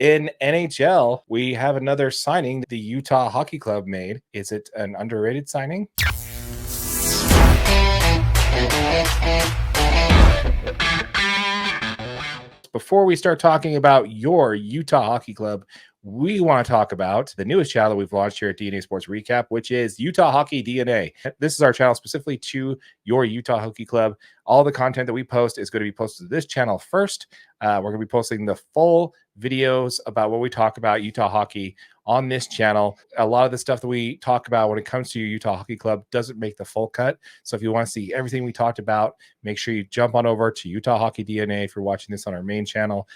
In NHL, we have another signing the Utah Hockey Club made. Is it an underrated signing? Before we start talking about your Utah Hockey Club, we want to talk about the newest channel we've launched here at DNA Sports Recap, which is Utah Hockey DNA. This is our channel specifically to your Utah Hockey Club. All the content that we post is going to be posted to this channel first. We're going to be posting the full videos about what we talk about Utah hockey on this channel. A lot of the stuff that we talk about when it comes to your Utah Hockey Club doesn't make the full cut. So if you want to see everything we talked about, make sure you jump on over to Utah Hockey DNA if you're watching this on our main channel.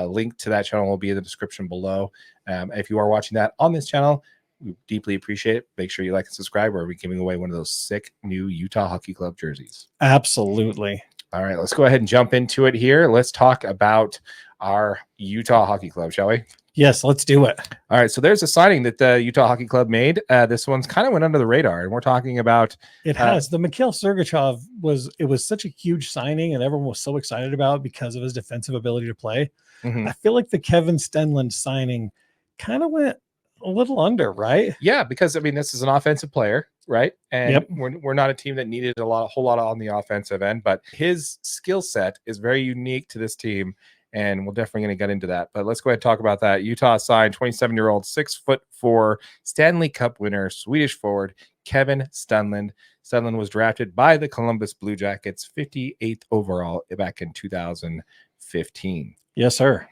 Link to that channel will be in the description below. If you are watching that on this channel, we deeply appreciate it. Make sure you like and subscribe, or we're giving away one of those sick new Utah Hockey Club jerseys. Absolutely. All right, let's go ahead and jump into it here. Let's talk about our Utah Hockey Club, shall we? Yes, let's do it. All right, so there's a signing that the Utah Hockey Club made. This one's kind of went under the radar, and we're talking about it has the Mikhail Sergachev was such a huge signing, and everyone was so excited about because of his defensive ability to play. I feel like the Kevin Stenlund signing kind of went a little under, right? Yeah, because I mean, this is an offensive player, right? And we're not a team that needed a whole lot on the offensive end, but his skill set is very unique to this team. And we're definitely going to get into that. But let's go ahead and talk about that. Utah signed 27-year-old, 6'4" Stanley Cup winner, Swedish forward Kevin Stenlund. Stenlund was drafted by the Columbus Blue Jackets 58th overall back in 2015. Yes, sir.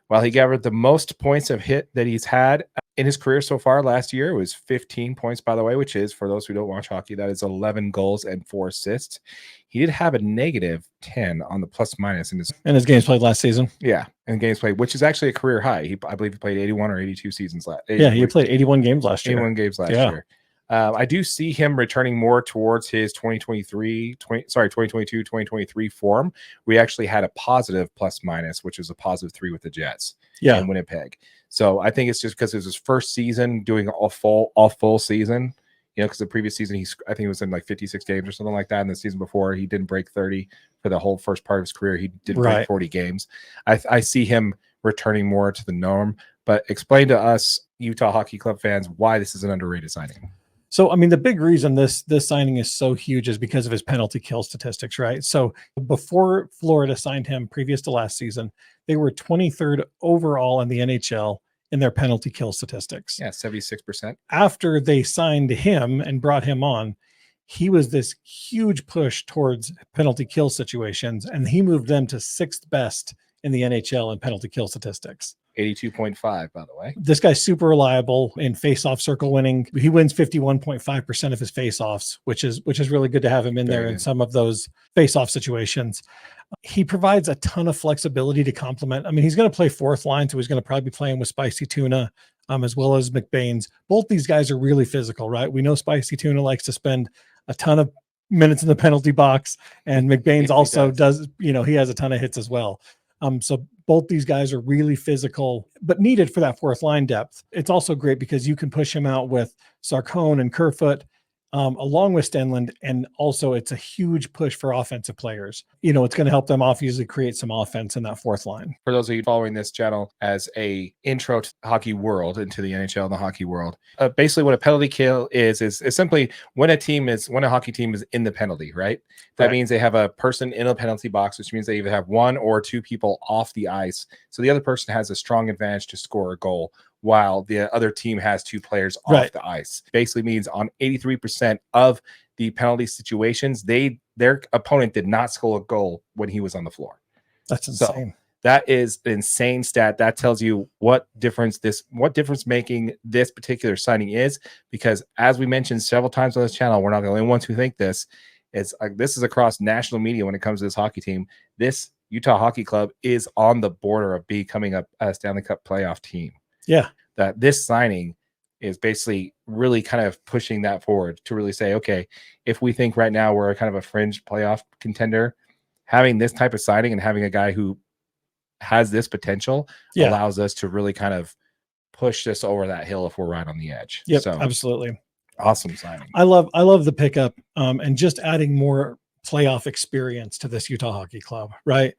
While he gathered the most points of hit that he's had in his career so far last year, it was 15 points, by the way, which is, for those who don't watch hockey, that is 11 goals and 4 assists. He did have a negative 10 on the plus minus in his games played last season. Yeah, in games played, which is actually a career high. I believe he played 81 or 82 seasons last. Yeah, he played 81 games last year. 81 games last year. I do see him returning more towards his 2022-2023 form. We actually had a positive plus minus, which was a positive 3 with the Jets in Winnipeg. So I think it's just because it was his first season doing a full season. You know, because the previous season, I think it was in like 56 games or something like that. And the season before, he didn't break 30 for the whole first part of his career. He did break 40 games. I see him returning more to the norm. But explain to us, Utah Hockey Club fans, why this is an underrated signing. So, I mean, the big reason this signing is so huge is because of his penalty kill statistics, right? So before Florida signed him, previous to last season, they were 23rd overall in the NHL in their penalty kill statistics. Yeah, 76%. After they signed him and brought him on, he was this huge push towards penalty kill situations, and he moved them to 6th best in the NHL in penalty kill statistics. 82.5, by the way. This guy's super reliable in face-off circle winning. He wins 51.5% of his face-offs, which is really good to have him in there in some of those face-off situations. He provides a ton of flexibility to complement. I mean, he's going to play 4th line, so he's going to probably be playing with Spicy Tuna, as well as McBain's. Both these guys are really physical, right? We know Spicy Tuna likes to spend a ton of minutes in the penalty box, and McBain's also does, he has a ton of hits as well. So both these guys are really physical, but needed for that 4th line depth. It's also great because you can push him out with Sarcone and Kerfoot, along with Stenlund, and also it's a huge push for offensive players. It's going to help them obviously create some offense in that 4th line. For those of you following this channel as a intro to the hockey world, into the NHL and the hockey world, basically what a penalty kill is simply when a hockey team is in the penalty, right? That means they have a person in a penalty box, which means they either have 1 or 2 people off the ice. So the other person has a strong advantage to score a goal, while the other team has 2 players off the ice. Basically means on 83% of the penalty situations, their opponent did not score a goal when he was on the floor. That's insane. So that is an insane stat. That tells you what difference making this particular signing is, because as we mentioned several times on this channel, we're not the only ones who think this. This is across national media when it comes to this hockey team. This Utah Hockey Club is on the border of becoming a Stanley Cup playoff team. Yeah. That this signing is basically really kind of pushing that forward to really say, okay, if we think right now we're kind of a fringe playoff contender, having this type of signing and having a guy who has this potential allows us to really kind of push this over that hill if we're right on the edge. Yep, so absolutely. Awesome signing. I love the pickup, and just adding more playoff experience to this Utah Hockey Club, right?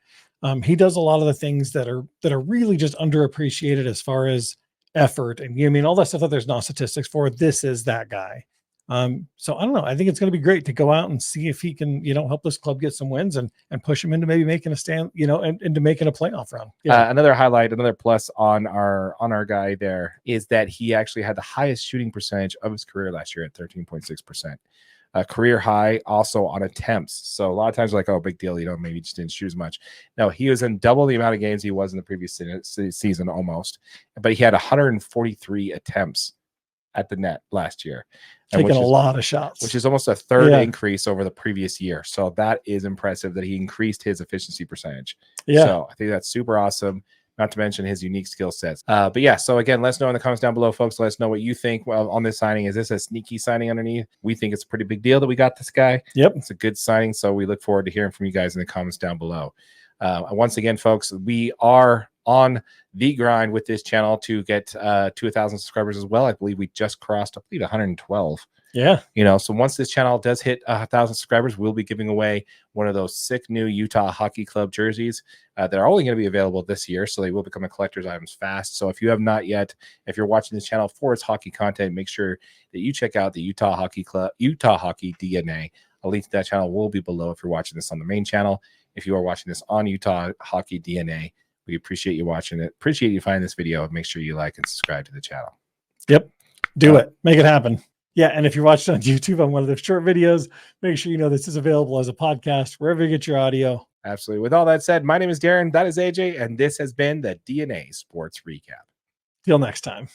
He does a lot of the things that are really just underappreciated as far as effort and I mean all that stuff that there's not statistics for. This is that guy. So I don't know. I think it's going to be great to go out and see if he can, help this club get some wins and push him into maybe making a stand, and into making a playoff run. Another highlight, another plus on our guy there is that he actually had the highest shooting percentage of his career last year at 13.6%. Career high also on attempts. So a lot of times like, oh, big deal, maybe just didn't shoot as much. No, he was in double the amount of games he was in the previous season almost, but he had 143 attempts at the net last year. Taking a lot of shots. Which is almost a third increase over the previous year. So that is impressive that he increased his efficiency percentage. Yeah. So I think that's super awesome. Not to mention his unique skill sets. But yeah, so again, let us know in the comments down below, folks. Let us know what you think on this signing. Is this a sneaky signing underneath? We think it's a pretty big deal that we got this guy. Yep. It's a good signing. So we look forward to hearing from you guys in the comments down below. Once again, folks, we are on the grind with this channel to get to 1,000 subscribers as well. I believe we just crossed, 112. Yeah. So once this channel does hit 1,000 subscribers, we'll be giving away one of those sick new Utah Hockey Club jerseys that are only going to be available this year. So they will become a collector's items fast. So if you have not yet, if you're watching this channel for its hockey content, make sure that you check out the Utah Hockey Club, Utah Hockey DNA. A link to that channel will be below if you're watching this on the main channel. If you are watching this on Utah Hockey DNA, we appreciate you watching it. Appreciate you finding this video. Make sure you like and subscribe to the channel. Yep. Do it. Make it happen. Yeah. And if you're watching on YouTube on one of the short videos, make sure you know this is available as a podcast, wherever you get your audio. Absolutely. With all that said, my name is Darren. That is AJ. And this has been the DNA Sports Recap. Till next time.